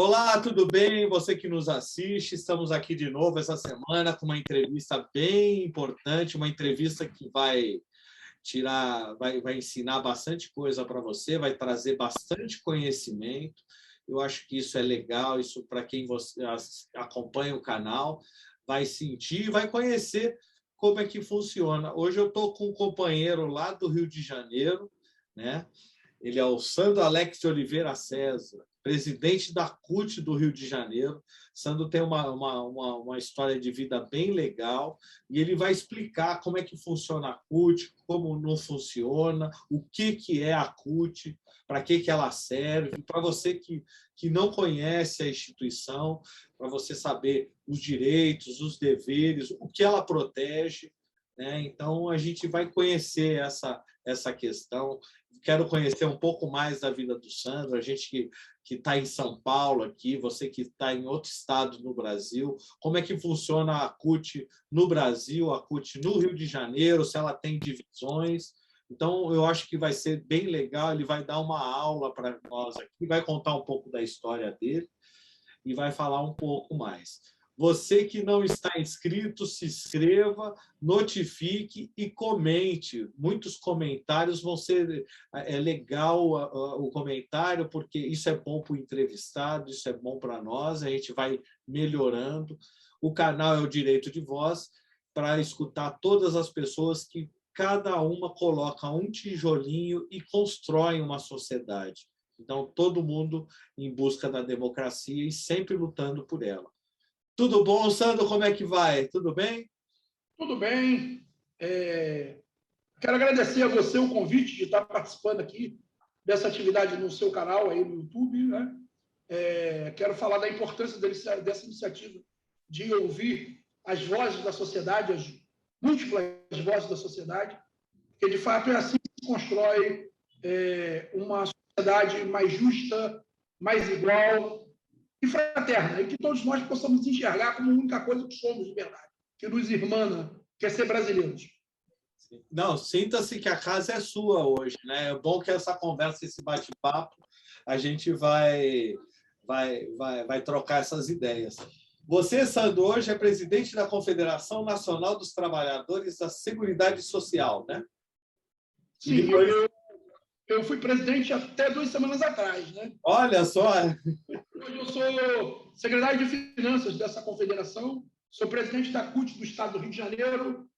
Olá, tudo bem? Você que nos assiste, estamos aqui de novo essa semana com uma entrevista bem importante, uma entrevista que vai ensinar bastante coisa para você, vai trazer bastante conhecimento. Eu acho que isso é legal, isso para quem acompanha o canal, vai sentir e vai conhecer como é que funciona. Hoje eu estou com um companheiro lá do Rio de Janeiro, né? Ele é o Sandro Alex de Oliveira César, presidente da CUT do Rio de Janeiro. Sandro tem uma história de vida bem legal e ele vai explicar como é que funciona a CUT, como não funciona, o que é a CUT, para que ela serve, para você que não conhece a instituição, para você saber os direitos, os deveres, o que ela protege, né? Então, a gente vai conhecer essa questão. Quero conhecer um pouco mais da vida do Sandro, a gente que está em São Paulo aqui, você que está em outro estado no Brasil, como é que funciona a CUT no Brasil, a CUT no Rio de Janeiro, se ela tem divisões. Então, eu acho que vai ser bem legal, ele vai dar uma aula para nós aqui, vai contar um pouco da história dele e vai falar um pouco mais. Você que não está inscrito, se inscreva, notifique e comente. Muitos comentários vão ser... É legal o comentário, porque isso é bom para o entrevistado, isso é bom para nós, a gente vai melhorando. O canal é o Direito de Voz, para escutar todas as pessoas que cada uma coloca um tijolinho e constrói uma sociedade. Então, todo mundo em busca da democracia e sempre lutando por ela. Tudo bom, Sandro? Como é que vai? Tudo bem? Tudo bem. Quero agradecer a você o convite de estar participando aqui dessa atividade no seu canal, aí no YouTube, né? Quero falar da importância dessa iniciativa de ouvir as vozes da sociedade, as múltiplas vozes da sociedade, porque, de fato, é assim que se constrói uma sociedade mais justa, mais igual e fraterna, e que todos nós possamos enxergar como a única coisa que somos de verdade, que nos irmana, que é ser brasileiros. Não, sinta-se que a casa é sua hoje, né? É bom que essa conversa, esse bate-papo, a gente vai trocar essas ideias. Você, Sandro, hoje é presidente da Confederação Nacional dos Trabalhadores da Seguridade Social, né? Sim, eu fui presidente até 2 semanas atrás, né? Olha só! Hoje eu sou secretário de Finanças dessa confederação, sou presidente da CUT do Estado do Rio de Janeiro,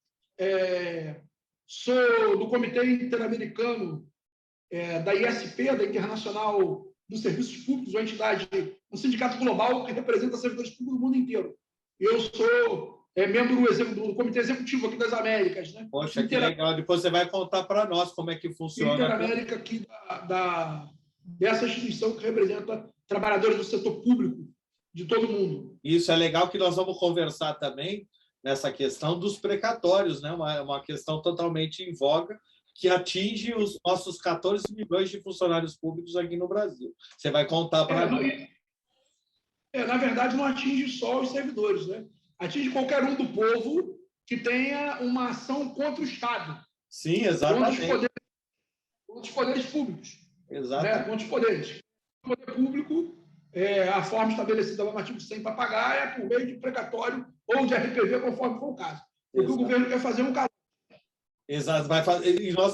sou do Comitê Interamericano da ISP, da Internacional dos Serviços Públicos, uma entidade, um sindicato global que representa servidores públicos do mundo inteiro. Eu sou membro do Comitê Executivo aqui das Américas, né? Poxa, que legal. Depois você vai contar para nós como é que funciona. Interamérica aqui dessa instituição que representa trabalhadores do setor público de todo mundo. Isso é legal, que nós vamos conversar também nessa questão dos precatórios, né? Uma questão totalmente em voga, que atinge os nossos 14 milhões de funcionários públicos aqui no Brasil. Você vai contar para nós. Na verdade, não atinge só os servidores, né? Atinge qualquer um do povo que tenha uma ação contra o Estado. Sim, exatamente. Contra os poderes públicos. Exatamente. Né? Contra os poderes. O poder público, a forma estabelecida no artigo 100 para pagar é por meio de precatório ou de RPV, conforme for o caso. Porque o governo quer fazer um caso. Exato.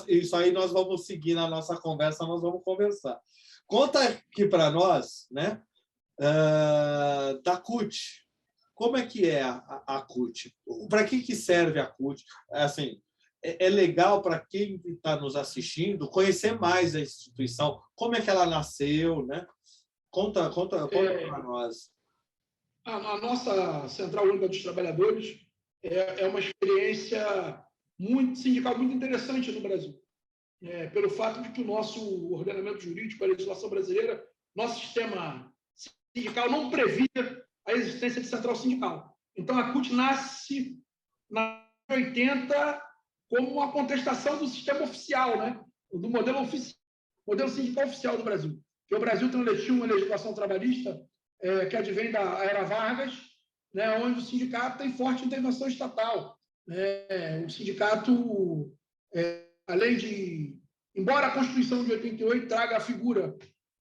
Isso aí nós vamos seguir na nossa conversa, nós vamos conversar. Conta aqui para nós, né, da CUT. Como é que é a CUT? Para que serve a CUT? Assim, é legal para quem está nos assistindo conhecer mais a instituição, como é que ela nasceu, né? Conta para nós. A nossa Central Única dos Trabalhadores é uma experiência sindical muito interessante no Brasil, pelo fato de que o nosso ordenamento jurídico, a legislação brasileira, nosso sistema sindical não previa a existência de central sindical. Então, a CUT nasce na 80 como uma contestação do sistema oficial, né? Do modelo sindical oficial do Brasil. Porque o Brasil tinha uma legislação trabalhista que advém da Era Vargas, né, onde o sindicato tem forte intervenção estatal. O sindicato, além de... Embora a Constituição de 88 traga a figura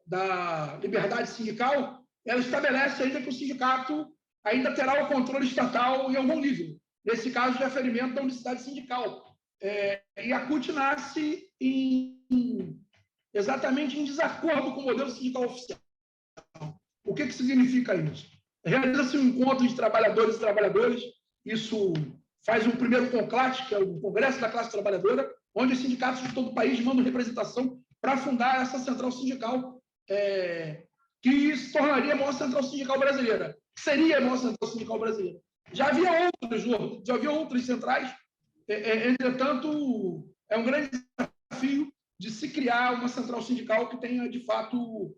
da liberdade sindical, ela estabelece ainda que o sindicato ainda terá o controle estatal em algum nível, nesse caso de aferimento da unicidade sindical. E a CUT nasce exatamente em desacordo com o modelo sindical oficial. O que significa isso? Realiza-se um encontro de trabalhadores e trabalhadoras, isso faz um primeiro conclate, que é o Congresso da Classe Trabalhadora, onde os sindicatos de todo o país mandam representação para fundar essa central sindical, que se tornaria a maior central sindical brasileira, que seria a maior central sindical brasileira. Já havia outras centrais, entretanto, é um grande desafio de se criar uma central sindical que tenha, de fato,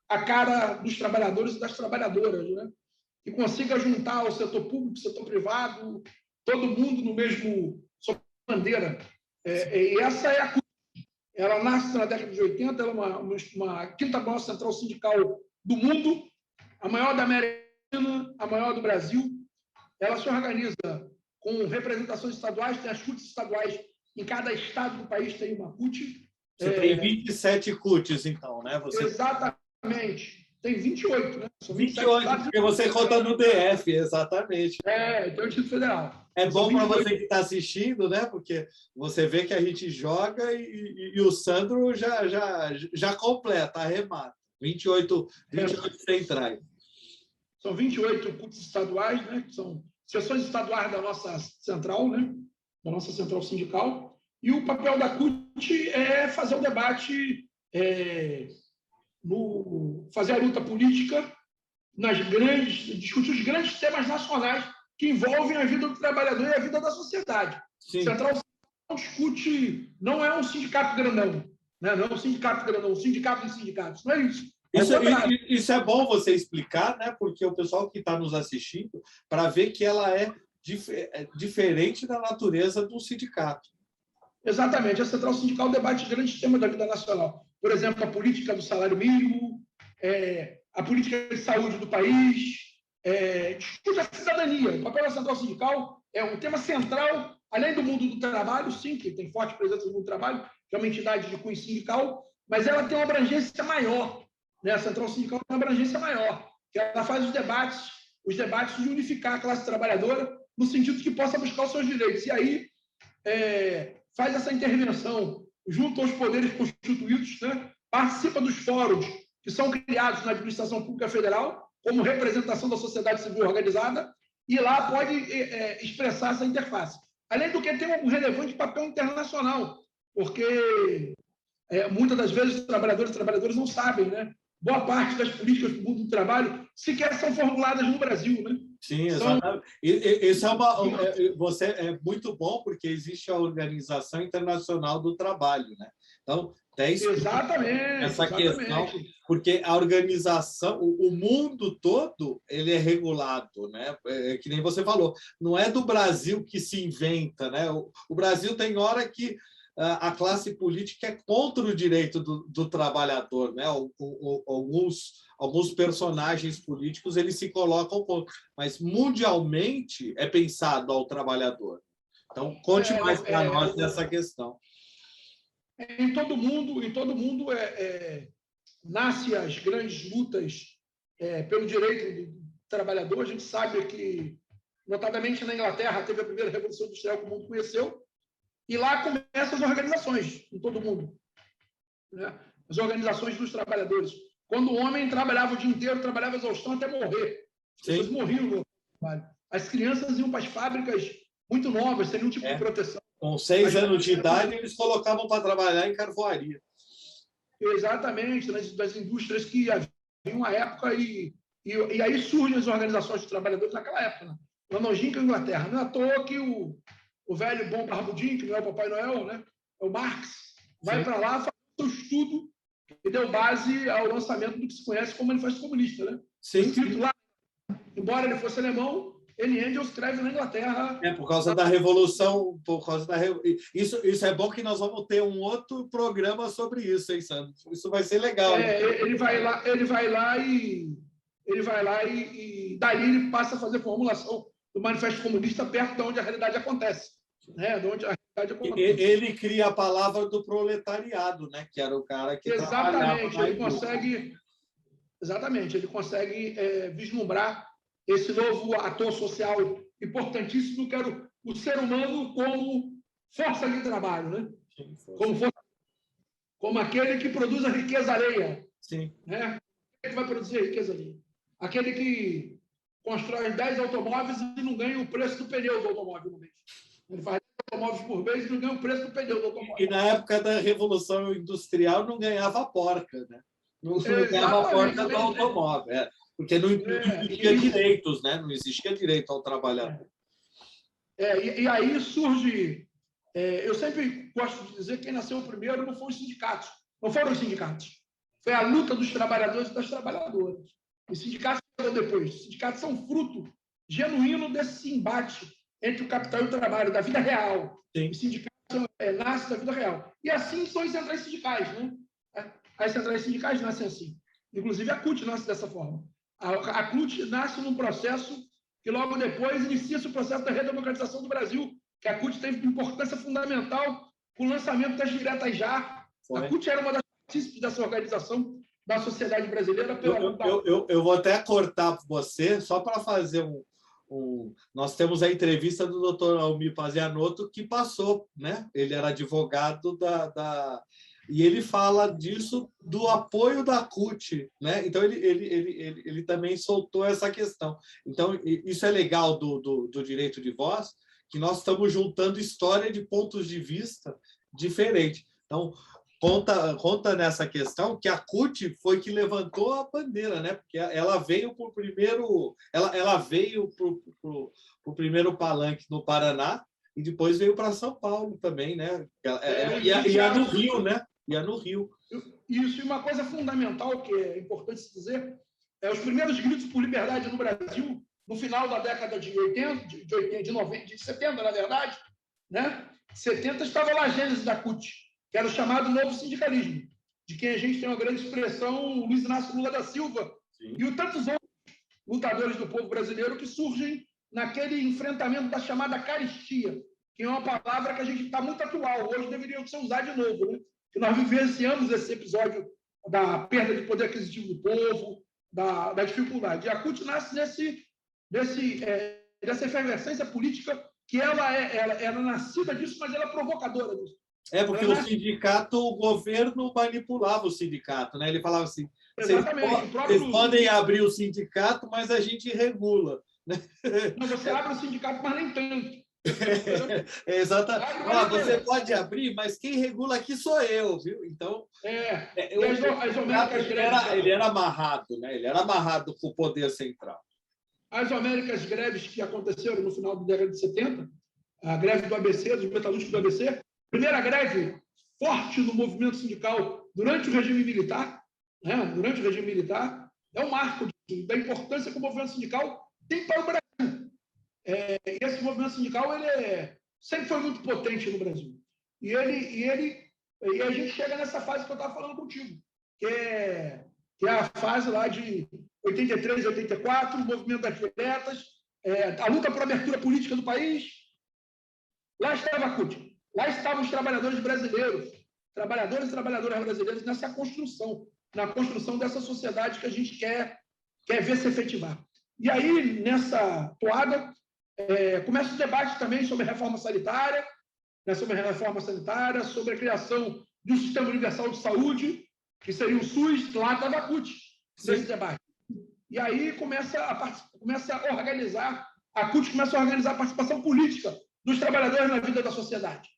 a cara dos trabalhadores e das trabalhadoras, né? Que consiga juntar o setor público, o setor privado, todo mundo no mesmo sob bandeira. E essa é a CUT. Ela nasce na década de 80, ela é uma quinta maior central sindical do mundo, a maior da América Latina, a maior do Brasil. Ela se organiza com representações estaduais, tem as CUTs estaduais, em cada estado do país tem uma CUT. Você tem 27 CUTs, então, né? Exatamente. Tem 28, né? São 28, porque você conta no DF, exatamente. Tem o Distrito Federal. É bom para você que está assistindo, né? Porque você vê que a gente joga e o Sandro já completa, arremata. 28 centrais. São 28 CUTs estaduais, né? Que são seções estaduais da nossa central, né? Da nossa central sindical. E o papel da CUT é fazer o debate, fazer a luta política, discutir os grandes temas nacionais que envolvem a vida do trabalhador e a vida da sociedade. Sim. Central não discute, não é um sindicato grandão, né? Não é um sindicato grandão, um sindicato de sindicatos, não é isso. Isso é bom você explicar, né? Porque o pessoal que está nos assistindo, para ver que ela é diferente da natureza do sindicato. Exatamente. A central sindical debate grandes temas da vida nacional. Por exemplo, a política do salário mínimo, a política de saúde do país, discute a cidadania. O papel da central sindical é um tema central, além do mundo do trabalho, sim, que tem forte presença no mundo do trabalho, que é uma entidade de cunho sindical, mas ela tem uma abrangência maior. Né? A central sindical tem uma abrangência maior, que ela faz os debates de unificar a classe trabalhadora no sentido que possa buscar os seus direitos. E aí faz essa intervenção junto aos poderes constituídos, né? Participa dos fóruns que são criados na administração pública federal, como representação da sociedade civil organizada, e lá pode expressar essa interface. Além do que, tem um relevante papel internacional, porque muitas das vezes os trabalhadores e trabalhadoras não sabem, né? Boa parte das políticas do mundo do trabalho sequer são formuladas no Brasil, né? Sim, exatamente. Isso é muito bom, porque existe a Organização Internacional do Trabalho, né? Então, essa questão, porque a organização, o mundo todo, ele é regulado, né? Que nem você falou, não é do Brasil que se inventa, né? O Brasil tem hora que a classe política é contra o direito do trabalhador, né? Alguns personagens políticos eles se colocam contra, mas mundialmente é pensado ao trabalhador. Então, conte mais para nós nessa questão. Em todo mundo nasce as grandes lutas pelo direito do trabalhador. A gente sabe que, notadamente na Inglaterra, teve a primeira Revolução Industrial que o mundo conheceu, e lá começam as organizações em todo mundo, né? As organizações dos trabalhadores. Quando o homem trabalhava o dia inteiro, trabalhava exaustão até morrer. As pessoas morriam no trabalho. As crianças iam para as fábricas muito novas, sem nenhum tipo de proteção. Com 6 anos de idade, eles colocavam para trabalhar em carvoaria. Exatamente, das indústrias que havia uma época, e aí surgem as organizações de trabalhadores naquela época, né? Na longínqua Inglaterra. Não é à toa que o velho bom barbudinho, que não é o Papai Noel, né? É o Marx, vai para lá fazer o seu estudo e deu base ao lançamento do que se conhece como Manifesto Comunista, né? Sim. Escrito lá, embora ele fosse alemão, ele Engels escreve na Inglaterra. Por causa da Revolução, Isso é bom que nós vamos ter um outro programa sobre isso, hein, Sandro? Isso vai ser legal. Ele vai lá e daí ele passa a fazer formulação do Manifesto Comunista perto de onde a realidade acontece, né? De onde a realidade acontece. Ele cria a palavra do proletariado, né? Que era o cara que exatamente, ele consegue Exatamente, ele consegue vislumbrar esse novo ator social importantíssimo, que era o ser humano como força de trabalho, né? Sim, como aquele que produz a riqueza alheia. Sim. Né? Aquele que vai produzir a riqueza alheia. Aquele que constrói 10 automóveis e não ganha o preço do pneu do automóvel no mês. Ele faz 10 automóveis por mês e não ganha o preço do pneu do automóvel. E na época da Revolução Industrial não ganhava a porca, né? Não ganhava a porca do automóvel, porque não existia direitos, né? Não existia direito ao trabalhador. E aí surge... eu sempre gosto de dizer que quem nasceu primeiro não foram os sindicatos. Não foram os sindicatos. Foi a luta dos trabalhadores e das trabalhadoras. Os sindicatos chegam depois. Os sindicatos são fruto genuíno desse embate entre o capital e o trabalho, da vida real. Sim. Os sindicatos nascem da vida real. E assim são as centrais sindicais, né? As centrais sindicais nascem assim. Inclusive, a CUT nasce dessa forma. A CUT nasce num processo que, logo depois, inicia-se o processo da redemocratização do Brasil, que a CUT teve importância fundamental com o lançamento das diretas já. A CUT era uma das partícipes dessa organização da sociedade brasileira. Eu vou até cortar você, só para fazer Nós temos a entrevista do Dr. Almir Pazianotto, que passou, né? Ele era advogado e ele fala disso, do apoio da CUT, né? Então, ele também soltou essa questão. Então, isso é legal do direito de voz, que nós estamos juntando história de pontos de vista diferentes. Então, conta nessa questão que a CUT foi que levantou a bandeira, né? Porque ela veio para o primeiro... Ela veio para o primeiro palanque no Paraná e depois veio para São Paulo também, né? Ia no Rio, né? Ia no Rio. Isso, e uma coisa fundamental que é importante se dizer, os primeiros gritos por liberdade no Brasil, no final da década de 80, de 90, de 70, na verdade, né? 70 estava lá a gênese da CUT, que era o chamado novo sindicalismo, de quem a gente tem uma grande expressão, Luiz Inácio Lula da Silva, sim, e tantos outros lutadores do povo brasileiro que surgem naquele enfrentamento da chamada caristia, que é uma palavra que a gente está muito atual, hoje deveria ser usada de novo, né? Que nós vivenciamos esse episódio da perda de poder aquisitivo do povo, da dificuldade. E a CUT nasce dessa efervescência política, que ela é nascida disso, mas ela é provocadora disso. Porque o sindicato, o governo manipulava o sindicato, né? Ele falava assim, vocês podem abrir o sindicato, mas a gente regula. Não, você abre o sindicato, mas nem tanto. Exatamente. Você pode abrir, mas quem regula aqui sou eu, viu? Então, ele era amarrado, né? Ele era amarrado com o poder central. As homéricas greves que aconteceram no final da década de 70, a greve do ABC, dos metalúrgicos do ABC, primeira greve forte no movimento sindical durante o regime militar, né? Durante o regime militar, é um marco da importância que o movimento sindical tem para o Brasil. E esse movimento sindical sempre foi muito potente no Brasil. E a gente chega nessa fase que eu estava falando contigo, que é a fase lá de 83, 84, o movimento das diretas, a luta por abertura política do país. Lá estava a CUT, lá estavam os trabalhadores brasileiros, trabalhadores e trabalhadoras brasileiras nessa construção, na construção dessa sociedade que a gente quer ver se efetivar. E aí, nessa toada, começa o debate também sobre a reforma sanitária, sobre a criação de um sistema universal de saúde, que seria o SUS, lá estava a CUT, nesse debate. E aí começa a organizar, a CUT começa a organizar a participação política dos trabalhadores na vida da sociedade.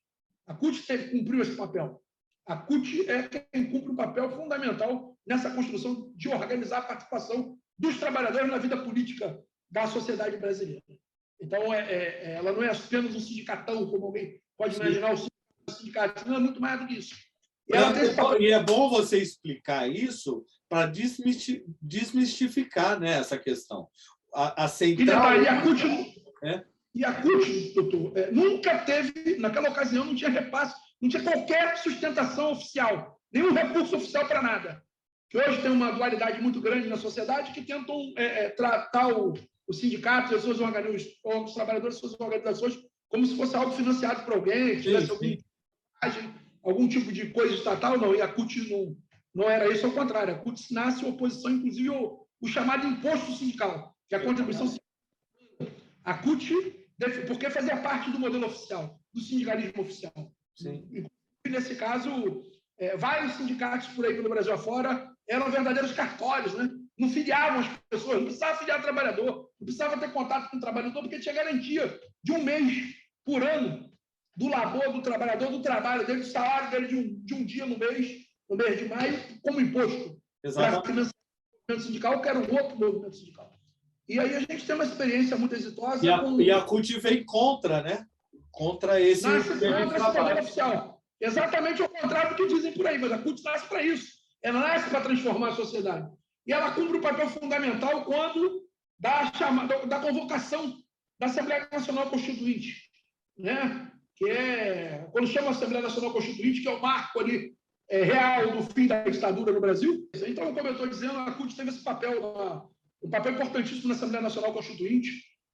A CUT cumpriu esse papel. A CUT é quem cumpre um papel fundamental nessa construção de organizar a participação dos trabalhadores na vida política da sociedade brasileira. Então, ela não é apenas um sindicatão, como alguém pode imaginar, o sindicato, não é muito mais do que isso. E é bom você explicar isso para desmistificar, né, essa questão. A central... E a CUT, doutor, nunca teve, naquela ocasião, não tinha repasse, não tinha qualquer sustentação oficial, nenhum recurso oficial para nada. Que hoje tem uma dualidade muito grande na sociedade que tentam tratar o sindicato, os trabalhadores e suas organizações como se fosse algo financiado por alguém, tivesse algum tipo de coisa estatal, não. E a CUT Não era isso, ao contrário. A CUT nasce em oposição, inclusive, o chamado imposto sindical, que é a contribuição sindical. A CUT, porque fazia parte do modelo oficial, do sindicalismo oficial. Sim. Nesse caso, vários sindicatos por aí pelo Brasil afora eram verdadeiros cartórios, né? Não filiavam as pessoas, não precisava filiar trabalhador, não precisava ter contato com o trabalhador, porque tinha garantia de um mês por ano do labor do trabalhador, do trabalho dele, do salário dele de um dia no mês de maio, como imposto. Para financiar o movimento sindical, que era um outro movimento sindical. E aí a gente tem uma experiência muito exitosa. E a CUT vem contra, né? Contra esse modelo oficial. Exatamente ao contrário do que dizem por aí, mas a CUT nasce para isso. Ela nasce para transformar a sociedade. E ela cumpre um papel fundamental quando da convocação da Assembleia Nacional Constituinte, né? Que é quando chama a Assembleia Nacional Constituinte, que é o marco ali real do fim da ditadura no Brasil. Então, como eu estou dizendo, a CUT teve esse papel, um papel importantíssimo na Assembleia Nacional Constituinte.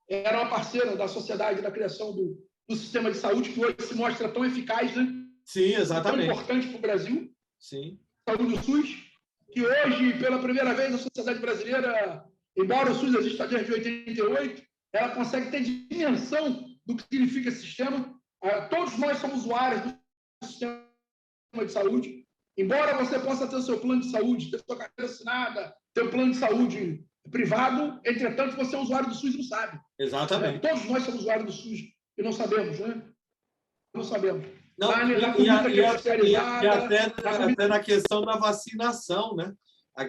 Era uma parceira da sociedade da criação do sistema de saúde, que hoje se mostra tão eficaz, né? Sim, exatamente. Tão importante para o Brasil. Sim. Saúde do SUS, que hoje, pela primeira vez, a sociedade brasileira, embora o SUS exista desde 88, ela consegue ter dimensão do que significa esse sistema. Todos nós somos usuários do sistema de saúde. Embora você possa ter o seu plano de saúde, ter sua carteira assinada, ter um plano de saúde privado, entretanto, você é usuário do SUS e não sabe. Exatamente. Todos nós somos usuários do SUS e não sabemos, né? Não sabemos. Não, até na questão da vacinação, né?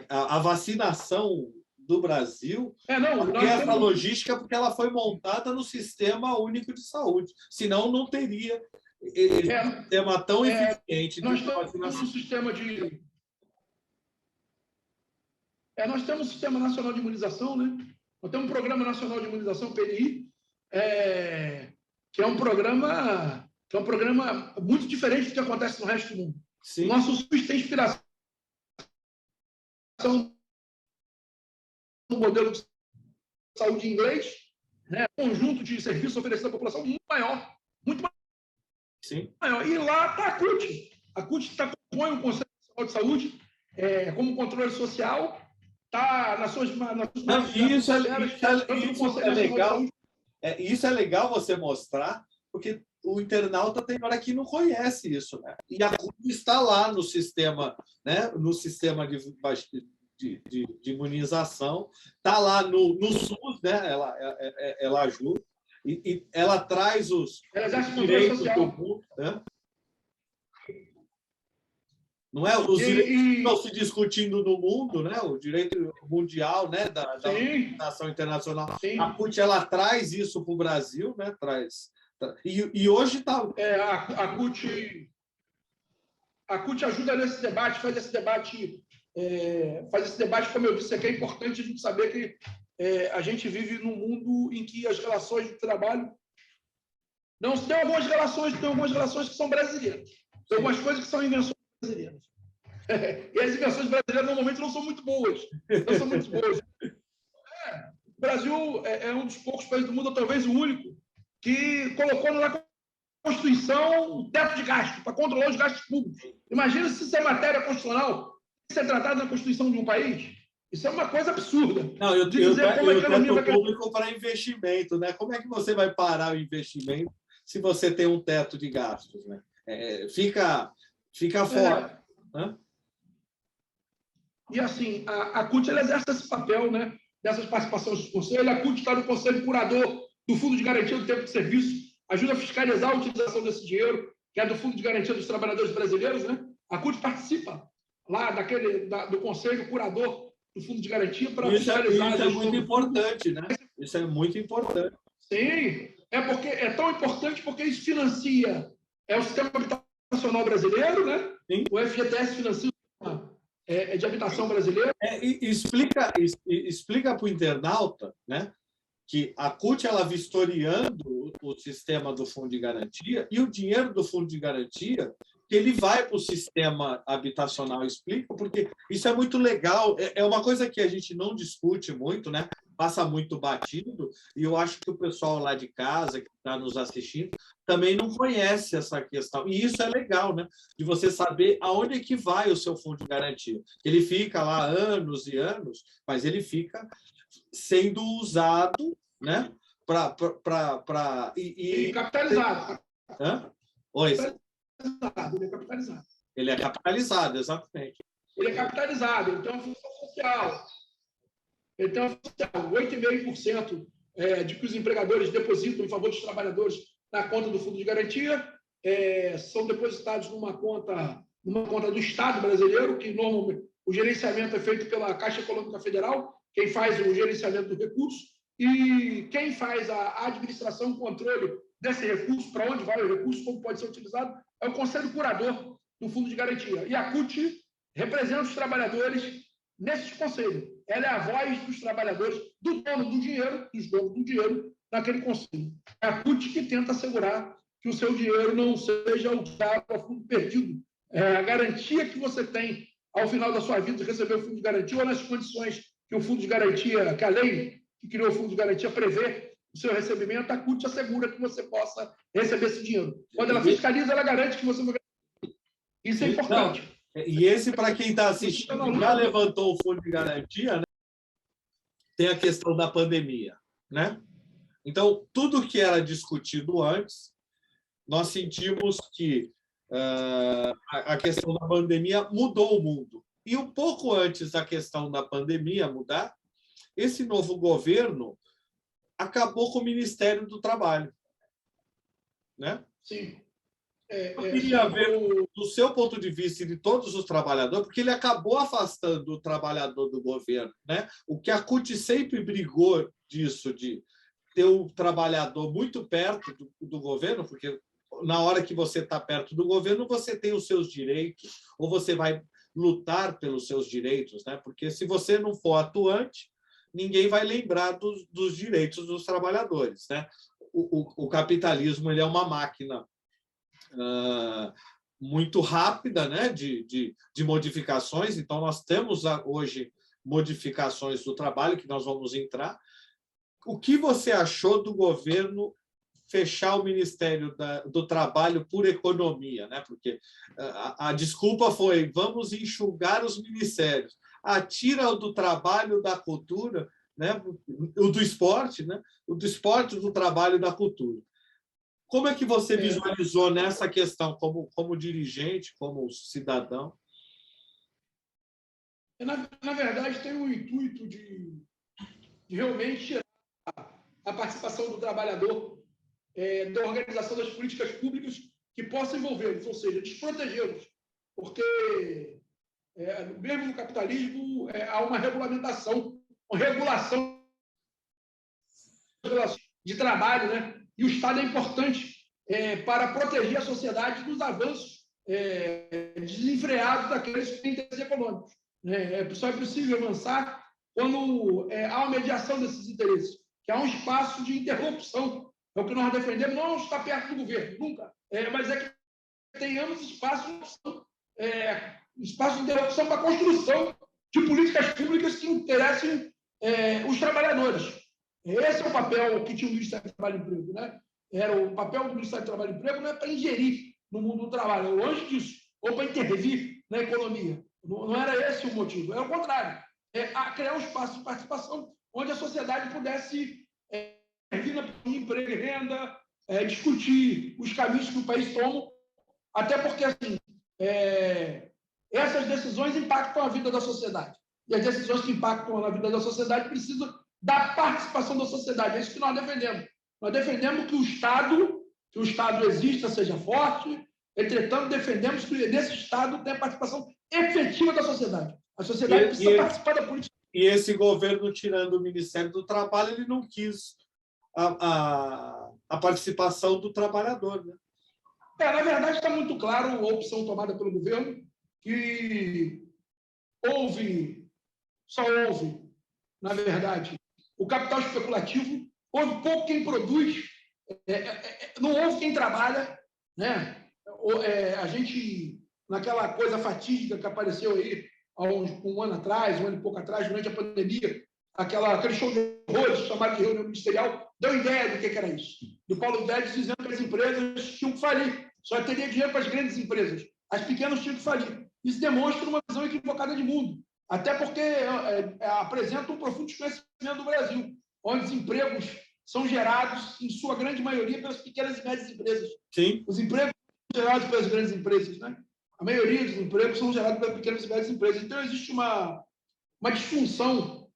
A vacinação do Brasil essa logística porque ela foi montada no Sistema Único de Saúde. Senão, não teria um sistema tão eficiente de vacinação. Nós temos um Sistema Nacional de Imunização, né? Nós temos um Programa Nacional de Imunização, PNI, que é um programa muito diferente do que acontece no resto do mundo. Sim. O nosso SUS tem inspiração no modelo de saúde inglês, né? Um conjunto de serviços oferecidos à população muito maior. Sim. Maior. E lá está a CUT. A CUT compõe o Conselho Nacional de Saúde como controle social, está nas suas isso é legal. Isso é legal você mostrar, porque o internauta tem hora que não conhece isso, né? E a CUT está lá no sistema, né? No sistema de imunização, está lá no SUS, né? Ela ajuda e ela traz os direitos do mundo, né? Não é os direitos que estão se discutindo no mundo, né? O direito mundial, né? Da organização internacional. Sim. A CUT ela traz isso para o Brasil, né? E hoje está. A CUT ajuda nesse debate, faz esse debate, como eu disse aqui, é importante a gente saber que a gente vive num mundo em que as relações de trabalho não tem algumas relações que são brasileiras, tem algumas coisas que são invenções brasileiras. E as invenções brasileiras normalmente não são muito boas. O Brasil é um dos poucos países do mundo, ou talvez o único, que colocou na Constituição o teto de gasto, para controlar os gastos públicos. Imagina se isso é matéria constitucional, se é tratado na Constituição de um país. Isso é uma coisa absurda. Não, eu teto público para investimento, né? Como é que você vai parar o investimento se você tem um teto de gastos, né? Fica fora. Né? E assim, a CUT ela exerce esse papel, né? Dessas participações do Conselho. A CUT está no Conselho Curador do Fundo de Garantia do Tempo de Serviço, ajuda a fiscalizar a utilização desse dinheiro, que é do Fundo de Garantia dos Trabalhadores Brasileiros, né? A CUT participa lá do Conselho Curador do Fundo de Garantia para fiscalizar. Isso é muito importante, né? Isso é muito importante. Sim, é tão importante porque isso financia o sistema habitacional brasileiro, né? Sim. O FGTS financia de habitação brasileira. Explica para o internauta, né, que a CUT ela vistoriando o sistema do Fundo de Garantia e o dinheiro do Fundo de Garantia que ele vai para o sistema habitacional. Explica, porque isso é muito legal. É uma coisa que a gente não discute muito, né? passa muito batido, e eu acho que o pessoal lá de casa, que está nos assistindo, também não conhece essa questão. E isso é legal, né? De você saber aonde é que vai o seu fundo de garantia. Ele fica lá anos e anos, mas ele fica sendo usado, né? E capitalizado. Hã? Oi. Ele é capitalizado. Ele é capitalizado, exatamente. Ele é capitalizado, então é função social. Então, 8,5% de que os empregadores depositam em favor dos trabalhadores na conta do Fundo de Garantia são depositados numa conta do Estado brasileiro, que normalmente o gerenciamento é feito pela Caixa Econômica Federal, quem faz o gerenciamento do recurso, e quem faz a administração e controle desse recurso, para onde vai o recurso, como pode ser utilizado, é o Conselho Curador do Fundo de Garantia. E a CUT representa os trabalhadores nesses conselhos. Ela é a voz dos trabalhadores, do dono do dinheiro, dos donos do dinheiro, naquele conselho. É a CUT que tenta assegurar que o seu dinheiro não seja usado a fundo perdido. A garantia que você tem ao final da sua vida de receber o fundo de garantia ou nas condições que o fundo de garantia, que a lei que criou o fundo de garantia prevê o seu recebimento, a CUT assegura que você possa receber esse dinheiro. Quando ela fiscaliza, ela garante que você vai receber. Isso é importante. Não. E esse, para quem está assistindo, já levantou o fundo de garantia, né? Tem a questão da pandemia, né? Então, tudo que era discutido antes, nós sentimos que a questão da pandemia mudou o mundo. E um pouco antes da questão da pandemia mudar, esse novo governo acabou com o Ministério do Trabalho, né? Sim. Eu queria ver, do seu ponto de vista e de todos os trabalhadores, porque ele acabou afastando o trabalhador do governo, né? O que a CUT sempre brigou disso, de ter o trabalhador muito perto do governo, porque na hora que você está perto do governo, você tem os seus direitos, ou você vai lutar pelos seus direitos, né? Porque se você não for atuante, ninguém vai lembrar dos direitos dos trabalhadores, né? O capitalismo ele é uma máquina muito rápida, né, de modificações. Então, nós temos hoje modificações do trabalho que nós vamos entrar. O que você achou do governo fechar o Ministério do Trabalho por economia, né? Porque a desculpa foi: vamos enxugar os ministérios. Tira o do trabalho, da cultura, né? O do esporte, né? O do esporte, do trabalho e da cultura. Como é que você visualizou nessa questão, como dirigente, como cidadão? Na verdade, tem o intuito de realmente tirar a participação do trabalhador da organização das políticas públicas que possam envolvê-los, ou seja, desprotegê-los. Porque, mesmo no capitalismo, há uma regulamentação, uma regulação de trabalho, né? E o Estado é importante para proteger a sociedade dos avanços desenfreados daqueles que têm interesses econômicos. Só é possível avançar quando há uma mediação desses interesses, que há um espaço de interlocução. É o que nós defendemos, não estar perto do governo, nunca, mas é que tenhamos espaço de interlocução para a construção de políticas públicas que interessem os trabalhadores. Esse é o papel que tinha o Ministério do Trabalho e Emprego, né? Era o papel do Ministério do Trabalho e Emprego não é para ingerir no mundo do trabalho, longe disso, ou para intervir na economia. Não era esse o motivo, é o contrário. A criar um espaço de participação onde a sociedade pudesse vir na emprego e renda, discutir os caminhos que o país toma, até porque assim, essas decisões impactam a vida da sociedade. E as decisões que impactam a vida da sociedade precisam da participação da sociedade. É isso que nós defendemos. Nós defendemos que o Estado exista, seja forte, entretanto, defendemos que nesse Estado tenha participação efetiva da sociedade. A sociedade precisa participar da política. E esse governo, tirando o Ministério do Trabalho, ele não quis a participação do trabalhador, né? Na verdade, está muito claro a opção tomada pelo governo, que só houve, na verdade, o capital especulativo, houve pouco quem produz, não houve quem trabalha, né? A gente, naquela coisa fatídica que apareceu aí há um ano atrás, um ano e pouco atrás, durante a pandemia, aquele show de horrores chamado de reunião ministerial, deu ideia do que era isso. Do Paulo Guedes dizendo que as empresas tinham que falir. Só teria dinheiro para as grandes empresas. As pequenas tinham que falir. Isso demonstra uma visão equivocada de mundo. Até porque apresenta um profundo desconhecimento do Brasil, onde os empregos são gerados, em sua grande maioria, pelas pequenas e médias empresas. Sim. Os empregos são gerados pelas grandes empresas, né? A maioria dos empregos são gerados pelas pequenas e médias empresas. Então, existe uma disfunção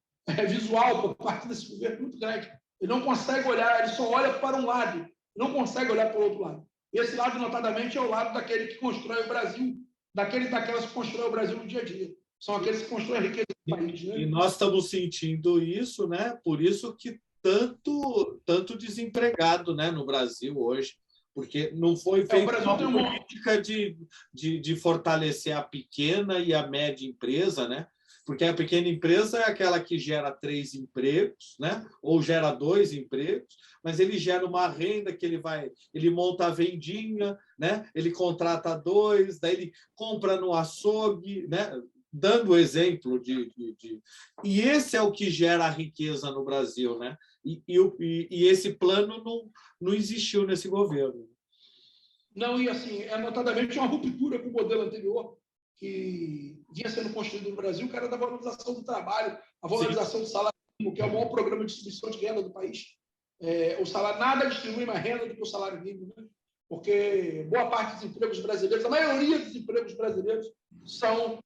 visual por parte desse governo muito grande. Ele não consegue olhar, ele só olha para um lado, não consegue olhar para o outro lado. E esse lado, notadamente, é o lado daquele que constrói o Brasil, daquelas que constrói o Brasil no dia a dia. São aqueles que constroem a riqueza do país. Né? E nós estamos sentindo isso, né? Por isso que tanto desempregado, né, no Brasil hoje, porque não foi feita uma política de fortalecer a pequena e a média empresa, né? Porque a pequena empresa é aquela que gera 3 empregos, né? Ou gera 2 empregos, mas ele gera uma renda que ele monta a vendinha, né? Ele contrata 2, daí ele compra no açougue, né? Dando exemplo E esse é o que gera a riqueza no Brasil, né? E esse plano não existiu nesse governo. Não, e assim, é notadamente uma ruptura com o modelo anterior que vinha sendo construído no Brasil, que era da valorização do trabalho, a valorização do salário mínimo, que é o maior programa de distribuição de renda do país. O salário, nada distribui mais renda do que o salário mínimo, né? Porque boa parte dos empregos brasileiros, a maioria dos empregos brasileiros são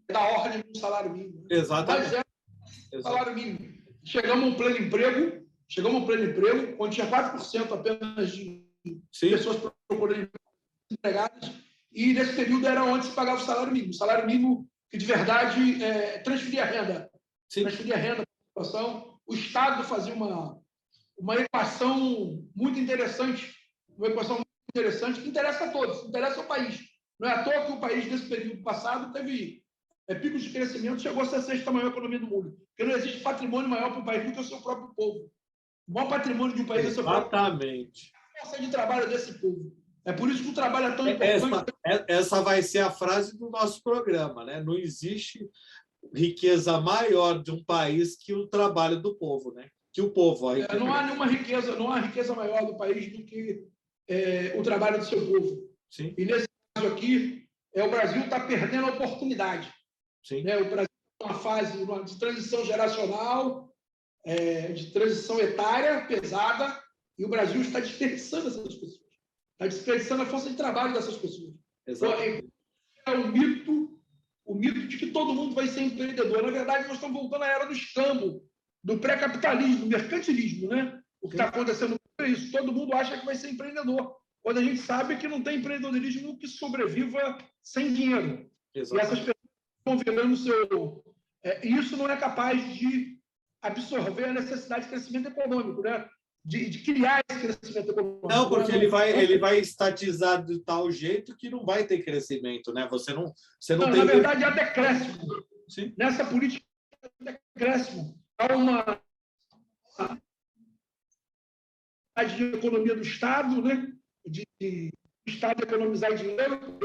da ordem do salário mínimo. Né? Exatamente. Mas é o salário mínimo. Chegamos a um pleno emprego, onde tinha 4% apenas de pessoas procurando empregadas, e nesse período era onde se pagava o salário mínimo. O salário mínimo que, de verdade, transferia renda. Sim. Transferia renda para a população. O Estado fazia uma equação muito interessante, que interessa a todos, interessa ao país. Não é à toa que o país, nesse período passado, teve picos de crescimento, chegou a ser a 6ª maior economia do mundo. Porque não existe patrimônio maior para o país do que o seu próprio povo. O maior patrimônio de um país é o seu próprio povo. Exatamente. A força de trabalho desse povo. É por isso que o trabalho é tão importante. Essa vai ser a frase do nosso programa, né? Não existe riqueza maior de um país que o trabalho do povo, né? Que o povo. Não há nenhuma riqueza, não há riqueza maior do país do que o trabalho do seu povo. Sim. E nesse caso aqui, o Brasil está perdendo a oportunidade. Sim. O Brasil está numa fase de transição geracional, de transição etária pesada, e o Brasil está desperdiçando essas pessoas. Está desperdiçando a força de trabalho dessas pessoas. Exatamente. É o mito de que todo mundo vai ser empreendedor. Na verdade, nós estamos voltando à era do escambo, do pré-capitalismo, do mercantilismo. Né? O que está acontecendo é isso. Todo mundo acha que vai ser empreendedor, quando a gente sabe que não tem empreendedorismo que sobreviva sem dinheiro. Exatamente. E essas pessoas estão virando seu... isso não é capaz de absorver a necessidade de crescimento econômico, né? De criar esse crescimento econômico. Não, porque ele vai estatizar de tal jeito que não vai ter crescimento, né? Você não tem... Na verdade, há decréscimo. Sim. Nessa política, há decréscimo. Há uma de economia do Estado, né? De o Estado economizar dinheiro,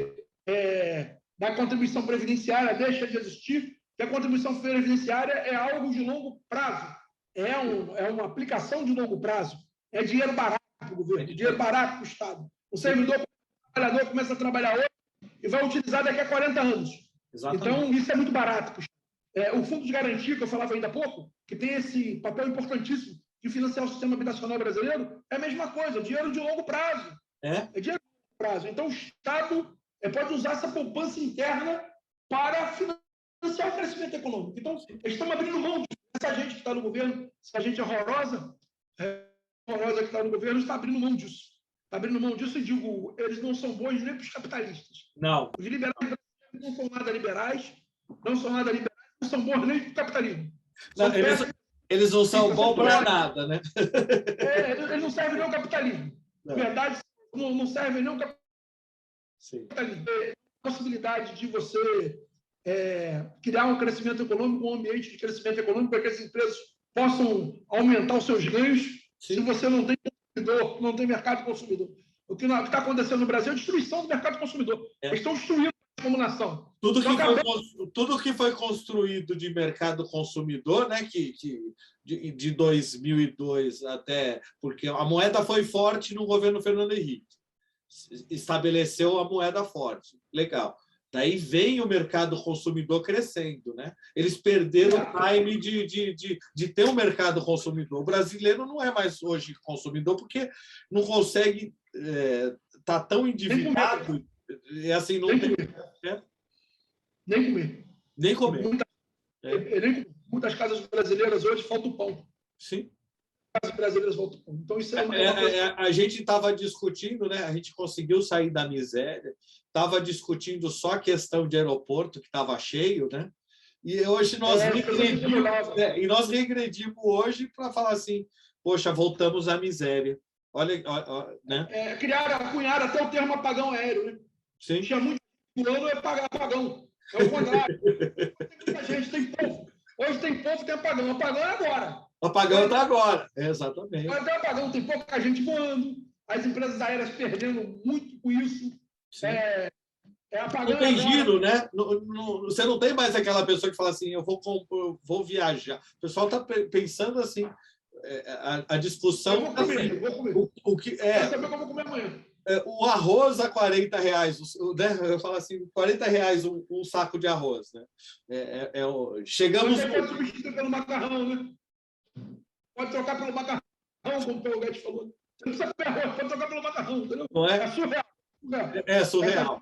da contribuição previdenciária deixa de existir, que a contribuição previdenciária é algo de longo prazo. É uma aplicação de longo prazo. É dinheiro barato para o governo, dinheiro barato para o Estado. O servidor, o trabalhador começa a trabalhar hoje e vai utilizar daqui a 40 anos. Exatamente. Então, isso é muito barato para o Estado. O Fundo de Garantia, que eu falava ainda há pouco, que tem esse papel importantíssimo de financiar o sistema habitacional brasileiro, é a mesma coisa, dinheiro de longo prazo. É dinheiro de longo prazo. Então, o Estado pode usar essa poupança interna para financiar o crescimento econômico. Então, eles estão abrindo mão disso. Essa gente que está no governo, essa gente horrorosa que está no governo, está abrindo mão disso. Está abrindo mão disso e digo, eles não são bons nem para os capitalistas. Não. Os liberais não são nada liberais, não são bons nem para o capitalismo. Eles não são bons para nada, né? Eles não servem nem ao capitalismo. Na verdade, não servem nem ao capitalismo. Sim. A possibilidade de você criar um crescimento econômico, um ambiente de crescimento econômico para que as empresas possam aumentar os seus ganhos. Sim. Se você não tem consumidor, não tem mercado consumidor. O que está acontecendo no Brasil é a destruição do mercado consumidor. Eles estão destruindo como nação. Tudo que foi construído de mercado consumidor, né, de 2002 até... Porque a moeda foi forte no governo Fernando Henrique. Estabeleceu a moeda forte. Legal. Daí vem o mercado consumidor crescendo, né? Eles perderam o time de ter um mercado consumidor. O brasileiro não é mais hoje consumidor porque não consegue tá tão endividado e assim não tem... Nem comer. Nem comer. Muitas casas brasileiras hoje falta o pão. Sim. Casas brasileiras falta o pão. Então, isso é a gente estava discutindo, né? A gente conseguiu sair da miséria, estava discutindo só a questão de aeroporto, que estava cheio, né? E hoje nós regredimos hoje para falar assim, poxa, voltamos à miséria. Olha, né? Cunharam até o termo apagão aéreo, né? Sim. Tinha muito plano é pagar apagão. É o contrário. Muita gente tem povo. Hoje tem povo, tem apagão. O apagão é agora. O apagão está agora. Exatamente. Mas tem apagão, tem pouca gente voando, as empresas aéreas perdendo muito com isso. Apagão não tem giro, né? Você não tem mais aquela pessoa que fala assim, eu vou viajar. O pessoal está pensando assim, a discussão... Eu vou comer, assim, eu vou comer. Quero saber o que eu vou comer amanhã. O arroz a R$40, né? Eu falo assim, R$40 um saco de arroz, né? Chegamos... Você pode substituir pelo macarrão, né? Pode trocar pelo macarrão, como o Paulo Guedes falou. Você não precisa comer arroz, pode trocar pelo macarrão, entendeu? Não é? É surreal. É surreal.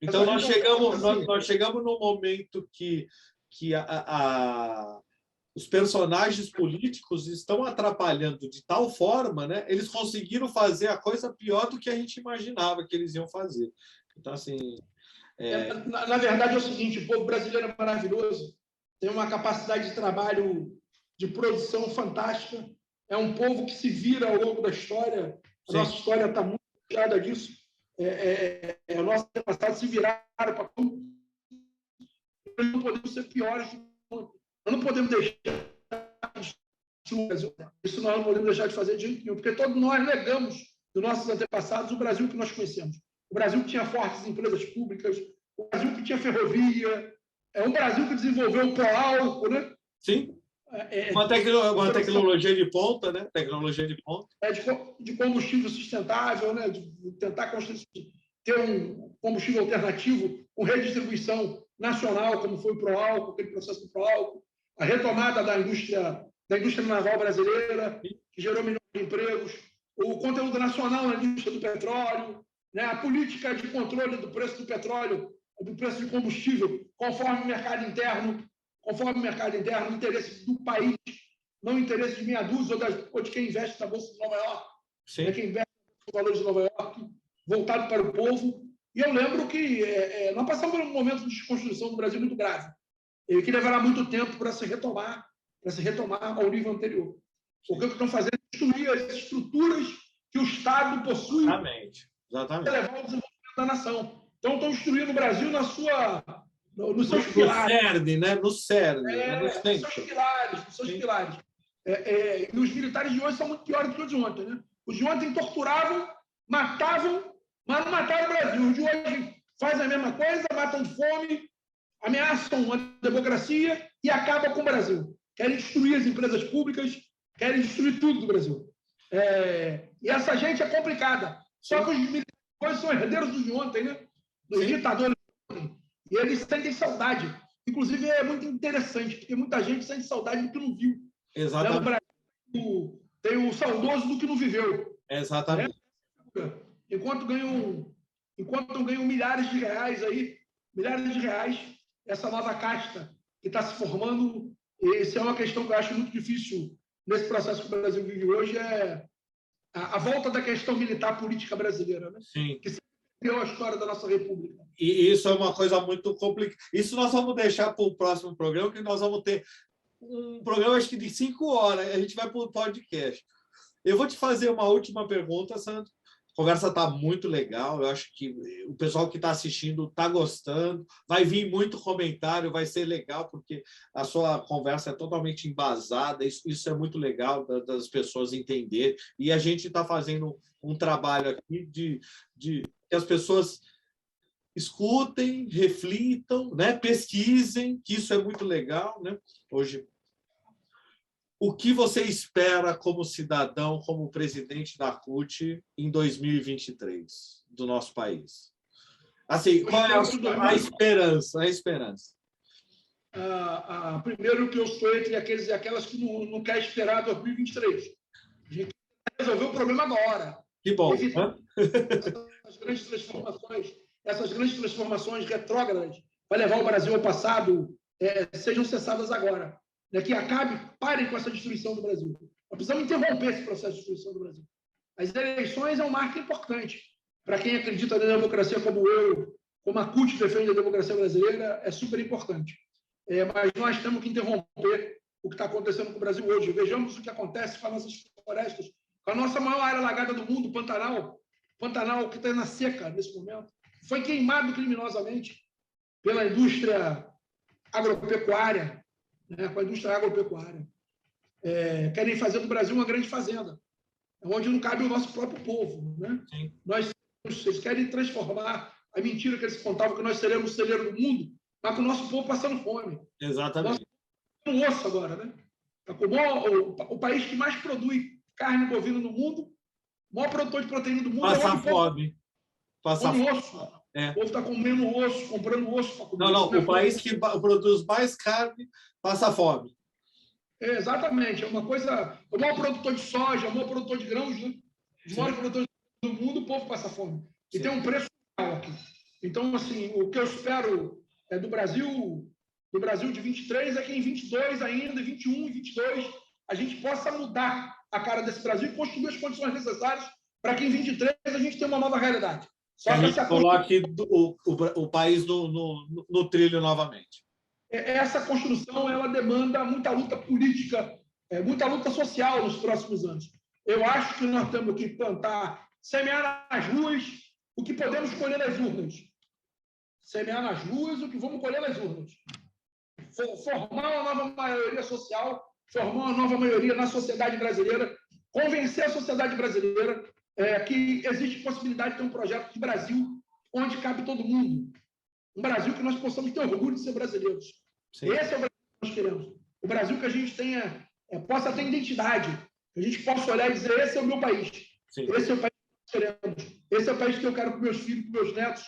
Então, nós chegamos num momento que os personagens políticos estão atrapalhando de tal forma, né? Eles conseguiram fazer a coisa pior do que a gente imaginava que eles iam fazer. Então, assim... Na verdade, é o seguinte, o povo brasileiro é maravilhoso, tem uma capacidade de trabalho, de produção fantástica, é um povo que se vira ao longo da história, a nossa história está muito ligada disso, o nosso passado se viraram para tudo, nós não podemos ser piores, nós não podemos deixar isso nós não podemos deixar de fazer de jeito nenhum, porque todos nós legamos dos nossos antepassados o Brasil que nós conhecemos. O Brasil que tinha fortes empresas públicas, o Brasil que tinha ferrovia, um Brasil que desenvolveu o pó-álcool, né? Sim. Uma tecnologia de ponta, né? Tecnologia de ponta. De combustível sustentável, né? De tentar ter um combustível alternativo com redistribuição nacional, como foi o pró-álcool, aquele processo do pró-álcool, a retomada da indústria naval brasileira, que gerou milhões de empregos, o conteúdo nacional na indústria do petróleo, né? A política de controle do preço do petróleo, do preço de combustível, conforme o mercado interno, o interesse do país, não o interesse de meia dúzia ou de quem investe na Bolsa de Nova York, né? Quem investe nos valores de Nova York, voltado para o povo. E eu lembro que nós passamos por um momento de desconstrução no Brasil muito grave, e que levará muito tempo para se retomar ao nível anterior. O que estão fazendo é destruir as estruturas que o Estado possui para levar ao desenvolvimento da nação. Então, estão destruindo o Brasil nos seus pilares. Cerne, né? No cerne. Nos seus pilares. E os militares de hoje são muito piores do que os de ontem, né? Os de ontem torturavam, matavam, mas não mataram o Brasil. Os de hoje fazem a mesma coisa, matam de fome, ameaçam a democracia e acabam com o Brasil. Querem destruir as empresas públicas, querem destruir tudo do Brasil. E essa gente é complicada. Só que os militares hoje são herdeiros dos de ontem, né? Dos ditadores de ontem. E eles sentem saudade. Inclusive, é muito interessante, porque muita gente sente saudade do que não viu. Exatamente. Tem o saudoso do que não viveu. Exatamente. Enquanto ganham milhares de reais, essa nova casta que está se formando, essa é uma questão que eu acho muito difícil nesse processo que o Brasil vive hoje, é a volta da questão militar política brasileira, né? Sim. Que sempre criou a história da nossa república. E isso é uma coisa muito complicada. Isso nós vamos deixar para o próximo programa, que nós vamos ter um programa, acho que de 5 horas, a gente vai para o podcast. Eu vou te fazer uma última pergunta, Sandro. A conversa está muito legal, eu acho que o pessoal que está assistindo está gostando, vai vir muito comentário, vai ser legal, porque a sua conversa é totalmente embasada, isso é muito legal das pessoas entenderem, e a gente está fazendo um trabalho aqui de que as pessoas escutem, reflitam, né? Pesquisem, que isso é muito legal, né? Hoje, o que você espera como cidadão, como presidente da CUT em 2023 do nosso país? Assim, qual é a esperança? A esperança. Primeiro que eu sou entre aqueles e aquelas que não quer esperar 2023. A gente quer resolver o problema agora. Que bom. Essas grandes transformações retrógradas vai levar o Brasil ao passado, sejam cessadas agora. Que parem com essa destruição do Brasil. Nós precisamos interromper esse processo de destruição do Brasil. As eleições é um marco importante. Para quem acredita na democracia como eu, como a CUT defende a democracia brasileira, é super importante. Mas nós temos que interromper o que está acontecendo com o Brasil hoje. Vejamos o que acontece com as nossas florestas, com a nossa maior área alagada do mundo, Pantanal que está na seca nesse momento, foi queimado criminosamente pela indústria agropecuária, né, com a indústria agropecuária. Querem fazer do Brasil uma grande fazenda, onde não cabe o nosso próprio povo. Né? Eles querem transformar a mentira que eles contavam, que nós seremos o celeiro do mundo, mas com o nosso povo passando fome. Exatamente. No osso agora, né? O país que mais produz carne bovina no mundo, o maior produtor de proteína do mundo, passa fome. Passa fome. Osso. O povo está comendo osso, comprando osso para comer. Não, o país que produz mais carne passa fome. Exatamente. É uma coisa. O maior produtor de soja, o maior produtor de grãos, né? Os maiores produtores do mundo, o povo passa fome. E tem um preço aqui. Então, assim, o que eu espero do Brasil de 23 é que em 22 ainda, em 21 e 22, a gente possa mudar a cara desse Brasil e construir as condições necessárias para que em 23 a gente tenha uma nova realidade. Só que a gente coloque o país no trilho novamente. Essa construção ela demanda muita luta política, muita luta social nos próximos anos. Eu acho que nós temos que semear nas ruas o que podemos colher nas urnas. Semear nas ruas o que vamos colher nas urnas. Formar uma nova maioria social, formar uma nova maioria na sociedade brasileira, convencer a sociedade brasileira que existe possibilidade de ter um projeto de Brasil onde cabe todo mundo. Um Brasil que nós possamos ter orgulho de ser brasileiros. Sim. Esse é o Brasil que nós queremos. O Brasil que a gente possa ter identidade, que a gente possa olhar e dizer: esse é o meu país. Sim. Esse é o país que nós queremos. Esse é o país que eu quero para meus filhos, para meus netos,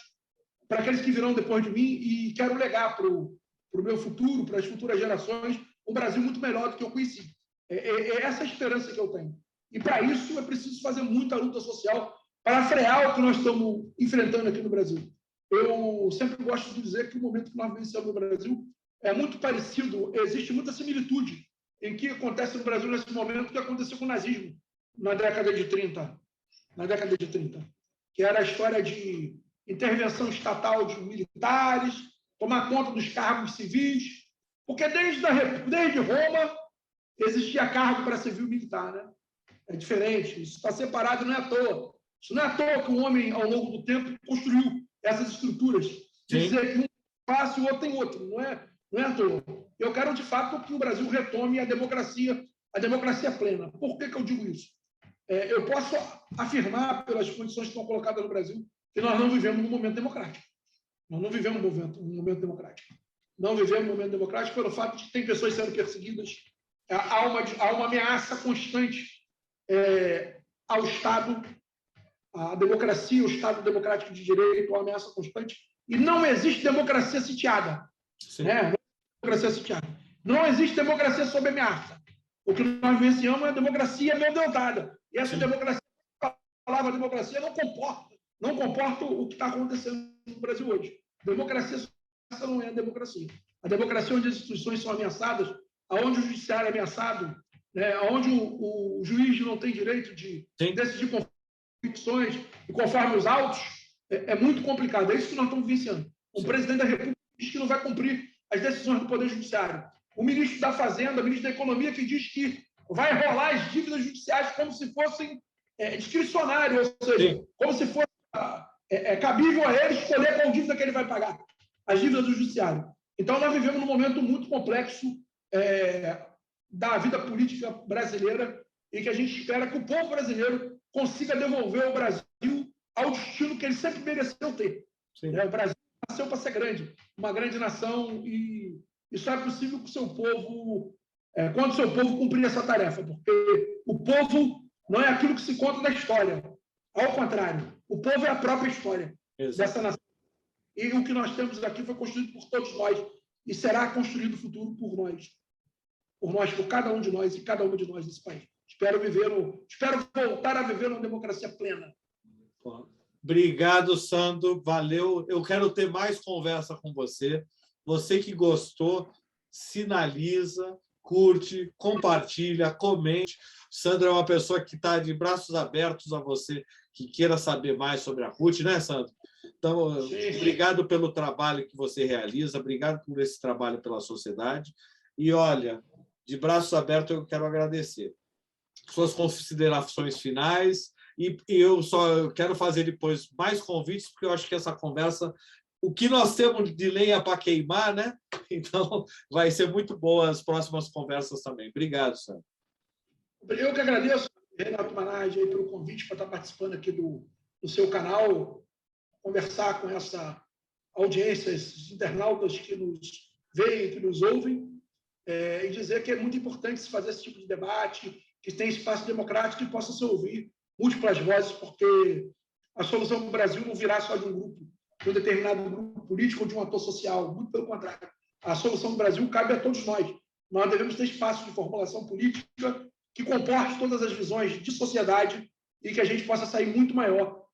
para aqueles que virão depois de mim, e quero legar para o meu futuro, para as futuras gerações, um Brasil muito melhor do que eu conheci. É essa a esperança que eu tenho. E, para isso, é preciso fazer muita luta social para frear o que nós estamos enfrentando aqui no Brasil. Eu sempre gosto de dizer que o momento que nós vencemos no Brasil é muito parecido, existe muita similitude em que acontece no Brasil nesse momento que aconteceu com o nazismo na década de 30. Que era a história de intervenção estatal de militares, tomar conta dos cargos civis, porque desde Roma existia cargo para civil e militar, né? É diferente, isso está separado, não é à toa. Isso não é à toa que o homem, ao longo do tempo, construiu essas estruturas. De dizer que um fácil, o outro tem outro, não é à toa. Eu quero, de fato, que o Brasil retome a democracia plena. Por que eu digo isso? Eu posso afirmar, pelas condições que estão colocadas no Brasil, que nós não vivemos um momento democrático. Nós não vivemos um momento democrático. Não vivemos um momento democrático pelo fato de que tem pessoas sendo perseguidas. Há uma ameaça constante ao Estado, à democracia, ao Estado democrático de direito, uma ameaça constante. E não existe democracia sitiada. Né? Não existe democracia sob ameaça. O que nós vivenciamos é a democracia amedrontada. E essa democracia, a palavra democracia, não comporta o que está acontecendo no Brasil hoje. Democracia não é a democracia. A democracia onde as instituições são ameaçadas, onde o judiciário é ameaçado, onde o juiz não tem direito de decidir convicções e conforme os autos, é muito complicado. É isso que nós estamos vivenciando. O presidente da República diz que não vai cumprir as decisões do Poder Judiciário. O ministro da Fazenda, o ministro da Economia, que diz que vai rolar as dívidas judiciais como se fossem discricionárias, ou seja, como se fosse cabível a ele escolher qual dívida que ele vai pagar, as dívidas do judiciário. Então, nós vivemos num momento muito complexo da vida política brasileira e que a gente espera que o povo brasileiro consiga devolver o Brasil ao destino que ele sempre mereceu ter. O Brasil nasceu para ser grande, uma grande nação, e isso é possível com o seu povo, quando o seu povo cumprir essa tarefa, porque o povo não é aquilo que se conta da história. Ao contrário, o povo é a própria história dessa nação. E o que nós temos aqui foi construído por todos nós e será construído o futuro por nós, por cada um de nós e cada uma de nós nesse país. Espero voltar a viver uma democracia plena. Obrigado, Sandro. Valeu. Eu quero ter mais conversa com você. Você que gostou, sinaliza, curte, compartilha, comente. Sandro é uma pessoa que está de braços abertos a você que queira saber mais sobre a RUT, né, Sandro? Então, obrigado pelo trabalho que você realiza, obrigado por esse trabalho pela sociedade. E, olha, de braços abertos, eu quero agradecer. Suas considerações finais, e eu quero fazer depois mais convites, porque eu acho que essa conversa, o que nós temos de lenha para queimar, né? Então, vai ser muito boa as próximas conversas também. Obrigado, Sandro. Eu que agradeço, Renato Manage, pelo convite para estar participando aqui do seu canal, conversar com essa audiência, esses internautas que nos veem, que nos ouvem, e dizer que é muito importante se fazer esse tipo de debate, que tem espaço democrático e possa se ouvir múltiplas vozes, porque a solução do Brasil não virá só de um grupo, de um determinado grupo político ou de um ator social, muito pelo contrário. A solução do Brasil cabe a todos nós. Nós devemos ter espaço de formulação política que comporte todas as visões de sociedade e que a gente possa sair muito maior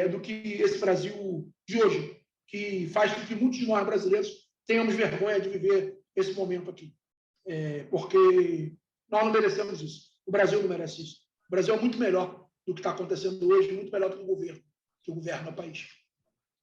do que esse Brasil de hoje, que faz com que muitos de nós brasileiros tenhamos vergonha de viver esse momento aqui. Porque nós não merecemos isso. O Brasil não merece isso. O Brasil é muito melhor do que está acontecendo hoje, muito melhor do que o governo do país.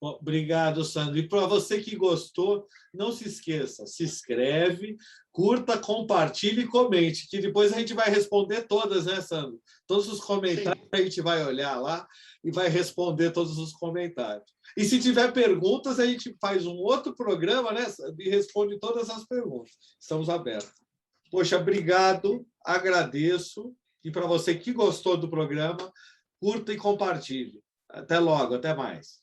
Obrigado, Sandro. E para você que gostou, não se esqueça, se inscreve, curta, compartilhe e comente, que depois a gente vai responder todas, né, Sandro? Todos os comentários. Sim. A gente vai olhar lá e vai responder todos os comentários. E se tiver perguntas, a gente faz um outro programa, né, e responde todas as perguntas. Estamos abertos. Poxa, obrigado, agradeço. E para você que gostou do programa, curta e compartilhe. Até logo, até mais.